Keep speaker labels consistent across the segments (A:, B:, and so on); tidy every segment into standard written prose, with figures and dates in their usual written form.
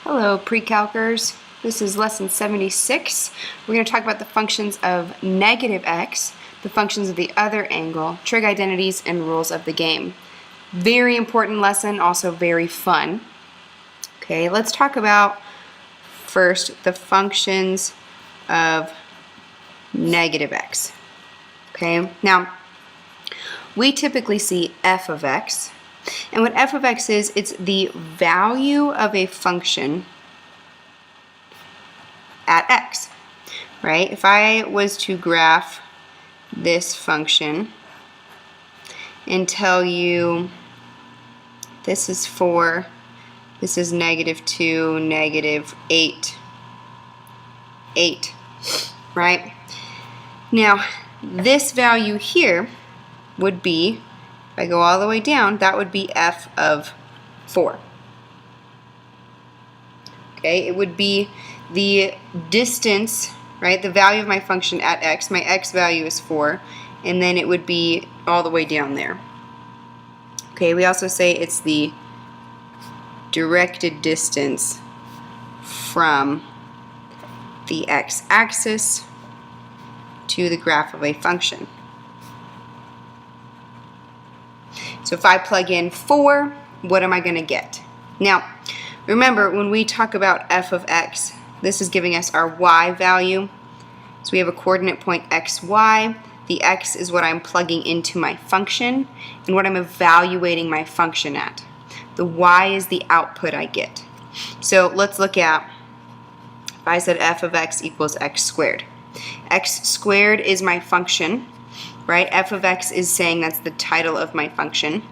A: Hello, pre-calcers. This is lesson 76. We're going to talk about the functions of negative x, the functions of the other angle, trig identities, and rules of the game. Very important lesson, also very fun. Okay, let's talk about first the functions of negative x. Okay, now we typically see f of x. And what f of x is, it's the value of a function at x, right? If I was to graph this function and tell you this is 4, this is -2, -8, 8, right? Now, this value here would be, if I go all the way down, that would be f of 4. Okay, it would be the distance, right, the value of my function at x. My x value is 4, and then it would be all the way down there. Okay, we also say it's the directed distance from the x-axis to the graph of a function. So if I plug in 4, what am I going to get? Now, remember, when we talk about f of x, this is giving us our y value. So we have a coordinate point xy. The x is what I'm plugging into my function and what I'm evaluating my function at. The y is the output I get. So let's look at, if I said f of x equals x squared. X squared is my function, right? F of x is saying that's the title of my function.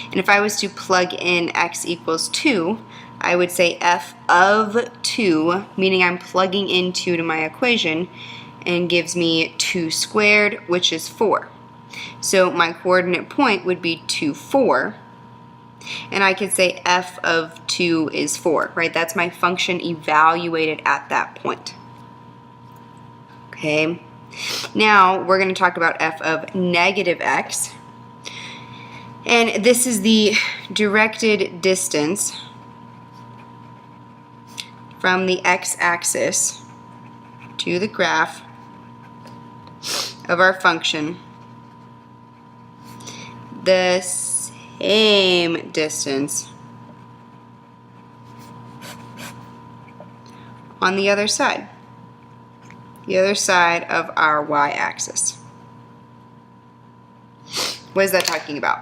A: And if I was to plug in x equals 2, I would say f of 2, meaning I'm plugging in 2 to my equation, and gives me 2 squared, which is 4. So my coordinate point would be 2, 4. And I could say f of 2 is 4, right? That's my function evaluated at that point. Okay. Now we're going to talk about f of negative x. And this is the directed distance from the x-axis to the graph of our function. The same distance on the other side. The other side of our y-axis. What is that talking about?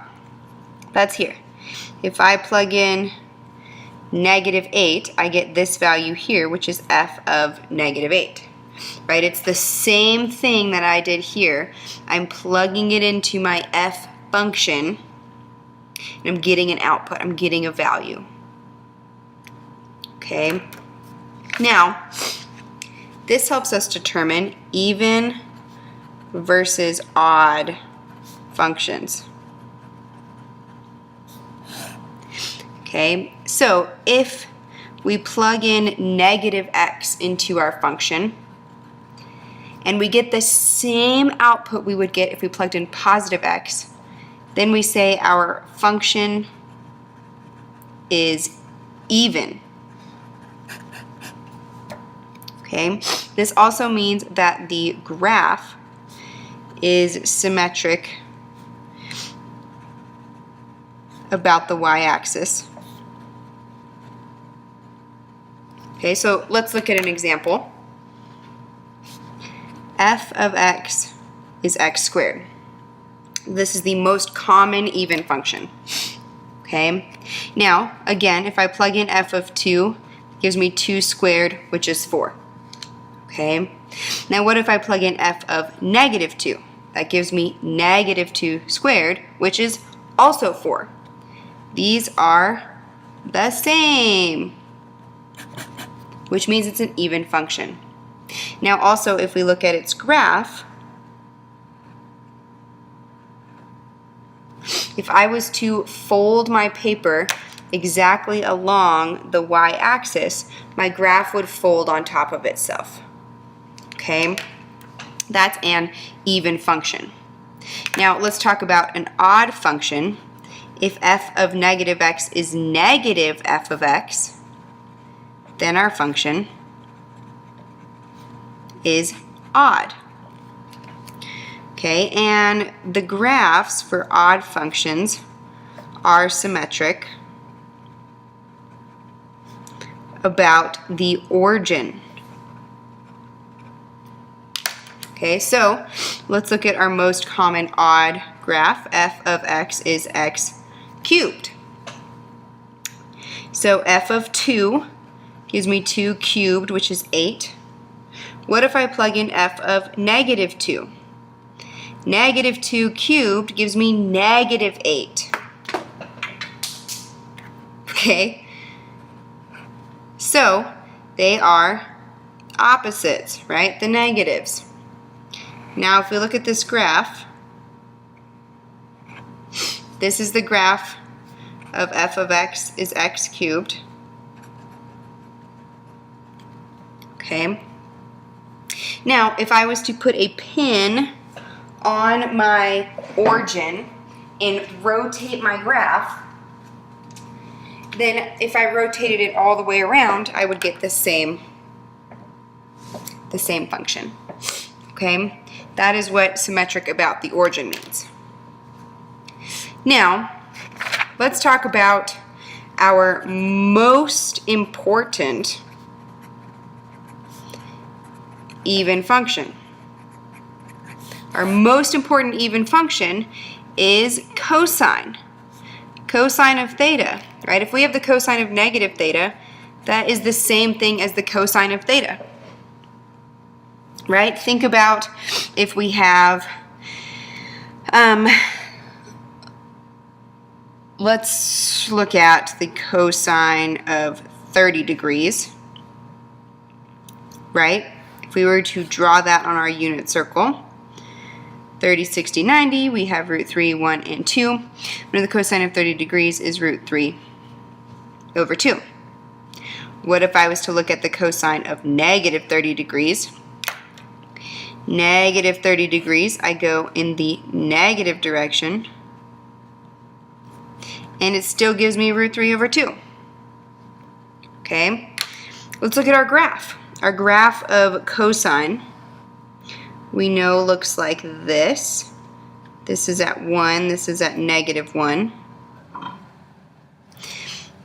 A: That's here. If I plug in -8, I get this value here, which is f of -8. Right? It's the same thing that I did here. I'm plugging it into my f function, and I'm getting an output. I'm getting a value. Okay? Now, this helps us determine even versus odd functions. Okay, so if we plug in negative x into our function and we get the same output we would get if we plugged in positive x, then we say our function is even. Okay, this also means that the graph is symmetric about the y-axis. Okay, so let's look at an example. F of x is x squared. This is the most common even function. Okay, now again, if I plug in f of 2, it gives me 2 squared, which is 4. Okay, now what if I plug in f of -2? That gives me -2 squared, which is also 4. These are the same, which means it's an even function. Now also, if we look at its graph, if I was to fold my paper exactly along the y-axis, my graph would fold on top of itself. Okay, that's an even function. Now let's talk about an odd function. If f of negative x is negative f of x, then our function is odd. Okay, and the graphs for odd functions are symmetric about the origin. Okay, so let's look at our most common odd graph. F of x is x cubed. So f of 2 gives me 2 cubed, which is 8. What if I plug in f of negative 2? Negative 2 cubed gives me negative 8. Okay? So they are opposites, right? The negatives. Now if we look at this graph, this is the graph of f of x is x cubed. Okay. Now if I was to put a pin on my origin and rotate my graph, then if I rotated it all the way around, I would get the same function. Okay, that is what symmetric about the origin means. Now, let's talk about our most important even function. Our most important even function is cosine. Cosine of theta, right? If we have the cosine of negative theta, that is the same thing as the cosine of theta, right? Think about if we have, let's look at the cosine of 30 degrees, right? If we were to draw that on our unit circle, 30, 60, 90, we have root 3, 1, and 2. When the cosine of 30 degrees is root 3 over 2. What if I was to look at the cosine of negative 30 degrees? Negative 30 degrees, I go in the negative direction, and it still gives me root 3 over 2. Okay, let's look at our graph. Our graph of cosine, we know looks like this. This is at 1, this is at negative 1.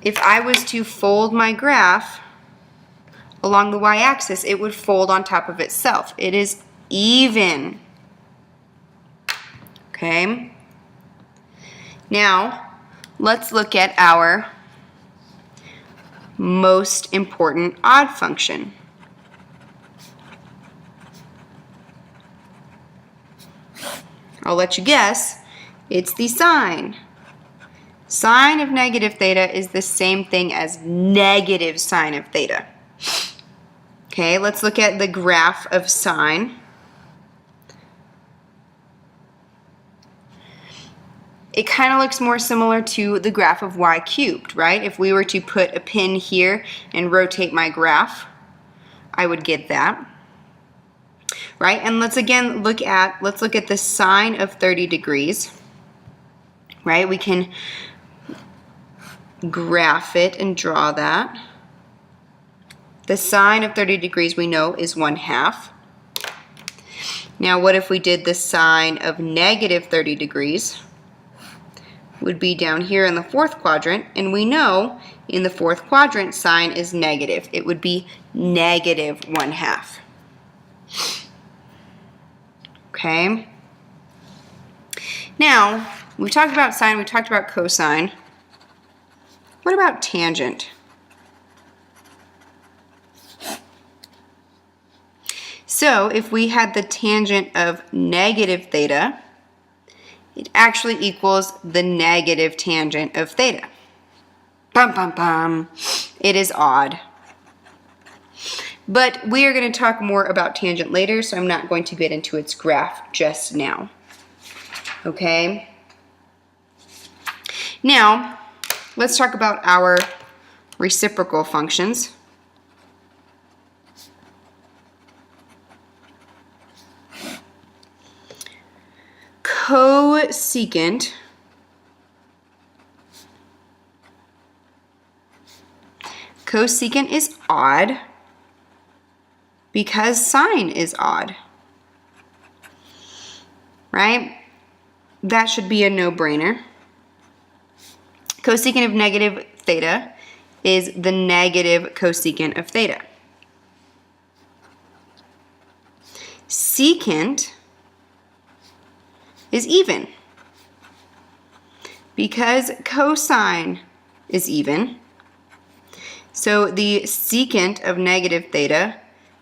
A: If I was to fold my graph along the y-axis, it would fold on top of itself. It is even. Okay? Now, let's look at our most important odd function. I'll let you guess. It's the sine. Sine of negative theta is the same thing as negative sine of theta. Okay, let's look at the graph of sine. It kind of looks more similar to the graph of y cubed, right? If we were to put a pin here and rotate my graph, I would get that. Right? And let's again look at the sine of 30 degrees. Right? We can graph it and draw that. The sine of 30 degrees we know is 1/2. Now what if we did the sine of negative 30 degrees? Would be down here in the fourth quadrant, and we know in the fourth quadrant sine is negative. It would be negative 1/2. Okay. Now, we talked about sine, we talked about cosine. What about tangent? So, if we had the tangent of negative theta, it actually equals the negative tangent of theta. Bum, bum, bum. It is odd. But we are going to talk more about tangent later, so I'm not going to get into its graph just now. Okay? Now, let's talk about our reciprocal functions. Cosecant Cosecant is odd because sine is odd, right? That should be a no-brainer. Cosecant of negative theta is the negative cosecant of theta. Secant is even because cosine is even. So the secant of negative theta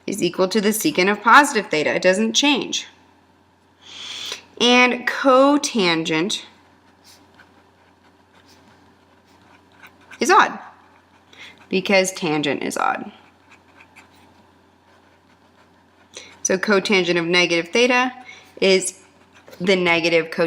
A: is equal to the secant of positive theta. It doesn't change. And cotangent is odd because tangent is odd. So cotangent of negative theta is the negative cotangent